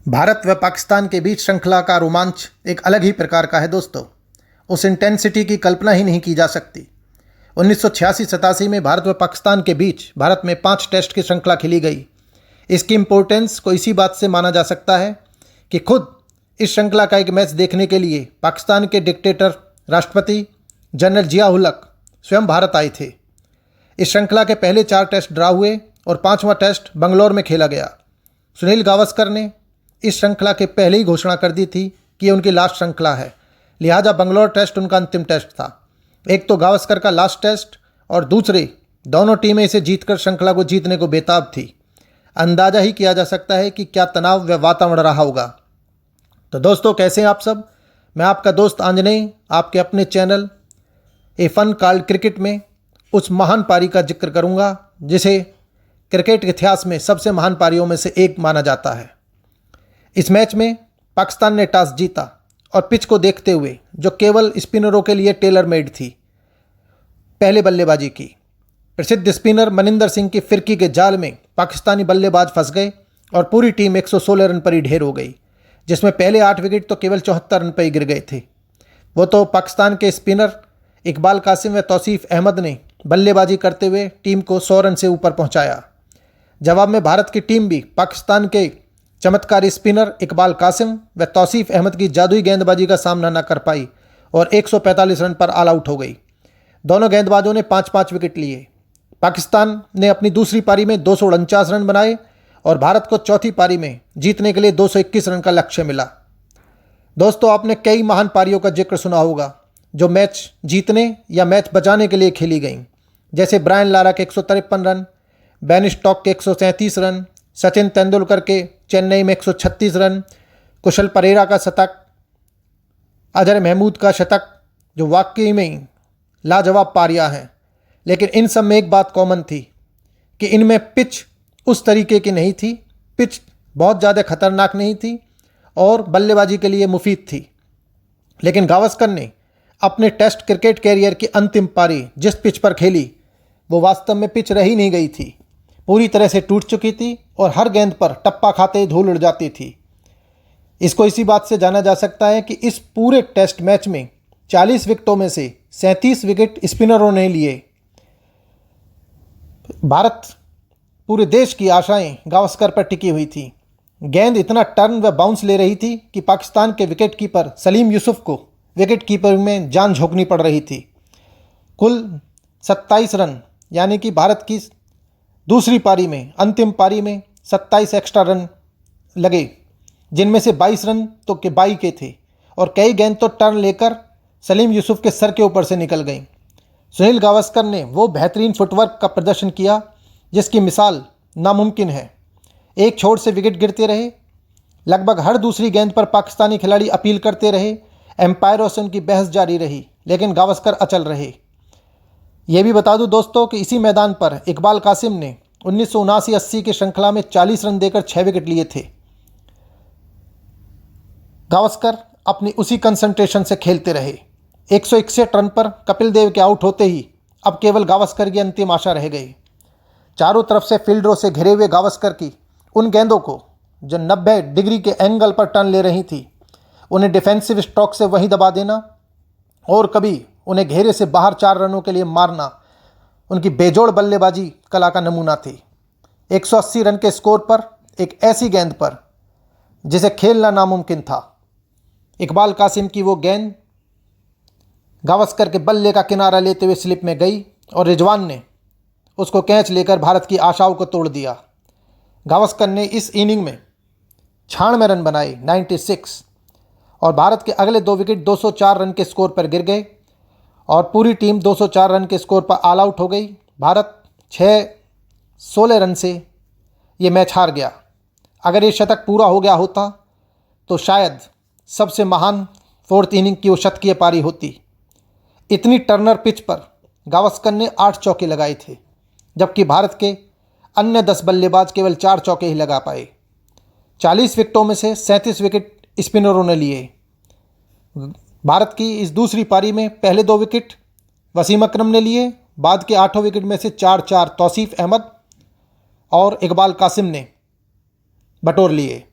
भारत व पाकिस्तान के बीच श्रृंखला का रोमांच एक अलग ही प्रकार का है दोस्तों। उस इंटेंसिटी की कल्पना ही नहीं की जा सकती। 1986-87 में भारत व पाकिस्तान के बीच भारत में 5 टेस्ट की श्रृंखला खेली गई। इसकी इम्पोर्टेंस को इसी बात से माना जा सकता है कि खुद इस श्रृंखला का एक मैच देखने के लिए पाकिस्तान के डिक्टेटर राष्ट्रपति जनरल जिया-उल-हक स्वयं भारत आए थे। इस श्रृंखला के पहले 4 टेस्ट ड्रा हुए और 5वां टेस्ट बंगलौर में खेला गया। सुनील गावस्कर ने इस श्रृंखला के पहले ही घोषणा कर दी थी कि ये उनकी लास्ट श्रृंखला है, लिहाजा बंगलौर टेस्ट उनका अंतिम टेस्ट था। एक तो गावस्कर का लास्ट टेस्ट और दूसरे दोनों टीमें इसे जीतकर श्रृंखला को जीतने को बेताब थी। अंदाजा ही किया जा सकता है कि क्या तनाव व वातावरण रहा होगा। तो दोस्तों, कैसे हैं आप सब? मैं आपका दोस्त आंजनेय आपके अपने channel a fun called cricket में उस महान पारी का जिक्र करूंगा जिसे क्रिकेट के इतिहास में सबसे महान पारियों में से एक माना जाता है। इस मैच में पाकिस्तान ने टॉस जीता और पिच को देखते हुए, जो केवल स्पिनरों के लिए टेलर मेड थी, पहले बल्लेबाजी की। प्रसिद्ध स्पिनर मनिंदर सिंह की फिरकी के जाल में पाकिस्तानी बल्लेबाज फंस गए और पूरी टीम 116 रन पर ही ढेर हो गई, जिसमें पहले 8 विकेट तो केवल 74 रन पर ही गिर गए थे। वो तो पाकिस्तान के स्पिनर इकबाल कासिम व तौसीफ अहमद ने बल्लेबाजी करते हुए टीम को 100 रन से ऊपर पहुंचाया। जवाब में भारत की टीम भी पाकिस्तान के चमत्कारी स्पिनर इकबाल कासिम व तौसीफ अहमद की जादुई गेंदबाजी का सामना न कर पाई और 145 रन पर ऑल आउट हो गई। दोनों गेंदबाजों ने 5-5 विकेट लिए। पाकिस्तान ने अपनी दूसरी पारी में 249 रन बनाए और भारत को चौथी पारी में जीतने के लिए 221 रन का लक्ष्य मिला। दोस्तों, आपने कई महान पारियों का जिक्र सुना होगा जो मैच जीतने या मैच बचाने के लिए खेली गईं, जैसे ब्रायन लारा के 153 रन, बेन स्टोक्स के 137 रन, सचिन तेंदुलकर के चेन्नई में 136 रन, कुशल परेरा का शतक, अजहर महमूद का शतक, जो वाकई में लाजवाब पारियां हैं। लेकिन इन सब में एक बात कॉमन थी कि इनमें पिच उस तरीके की नहीं थी। पिच बहुत ज़्यादा खतरनाक नहीं थी और बल्लेबाजी के लिए मुफीद थी। लेकिन गावस्कर ने अपने टेस्ट क्रिकेट कैरियर की अंतिम पारी जिस पिच पर खेली, वो वास्तव में पिच रही नहीं गई थी। पूरी तरह से टूट चुकी थी और हर गेंद पर टप्पा खाते ही धूल उड़ जाती थी। इसको इसी बात से जाना जा सकता है कि इस पूरे टेस्ट मैच में 40 विकेटों में से 37 विकेट स्पिनरों ने लिए। भारत पूरे देश की आशाएं गावस्कर पर टिकी हुई थी। गेंद इतना टर्न व बाउंस ले रही थी कि पाकिस्तान के विकेट कीपर सलीम यूसुफ को विकेट कीपर में जान झोंकनी पड़ रही थी। कुल 27 रन, यानी कि भारत की दूसरी पारी में, अंतिम पारी में 27 एक्स्ट्रा रन लगे, जिनमें से 22 रन तो के बाई के थे और कई गेंद तो टर्न लेकर सलीम यूसुफ के सर के ऊपर से निकल गईं। सुनील गावस्कर ने वो बेहतरीन फुटवर्क का प्रदर्शन किया जिसकी मिसाल नामुमकिन है। एक छोर से विकेट गिरते रहे, लगभग हर दूसरी गेंद पर पाकिस्तानी खिलाड़ी अपील करते रहे, एम्पायरों से उनकी बहस जारी रही, लेकिन गावस्कर अचल रहे। यह भी बता दूं दोस्तों कि इसी मैदान पर इकबाल कासिम ने 1979-80 की श्रृंखला में 40 रन देकर 6 विकेट लिए थे। गावस्कर अपनी उसी कंसंट्रेशन से खेलते रहे। 161 रन पर कपिल देव के आउट होते ही अब केवल गावस्कर की अंतिम आशा रह गई। चारों तरफ से फील्डरों से घिरे हुए गावस्कर की उन गेंदों को जो 90 डिग्री के एंगल पर टर्न ले रही थी, उन्हें डिफेंसिव स्ट्रोक से वहीं दबा देना और कभी उन्हें घेरे से बाहर 4 रनों के लिए मारना उनकी बेजोड़ बल्लेबाजी कला का नमूना थी। 180 रन के स्कोर पर एक ऐसी गेंद पर जिसे खेलना नामुमकिन था, इकबाल कासिम की वो गेंद गावस्कर के बल्ले का किनारा लेते हुए स्लिप में गई और रिजवान ने उसको कैच लेकर भारत की आशाओं को तोड़ दिया। गावस्कर ने इस इनिंग में 96 रन बनाए, 96, और भारत के अगले 2 विकेट 204 रन के स्कोर पर गिर गए और पूरी टीम 204 रन के स्कोर पर ऑल आउट हो गई। भारत 16 रन से ये मैच हार गया। अगर ये शतक पूरा हो गया होता तो शायद सबसे महान 4th इनिंग की वो शतकीय पारी होती। इतनी टर्नर पिच पर गावस्कर ने 8 चौके लगाए थे, जबकि भारत के अन्य 10 बल्लेबाज केवल 4 चौके ही लगा पाए। 40 विकेटों में से 37 विकेट स्पिनरों ने लिए। भारत की इस दूसरी पारी में पहले 2 विकेट वसीम अकरम ने लिए, बाद के 8 विकेट में से 4-4 तौसीफ अहमद और इकबाल कासिम ने बटोर लिए।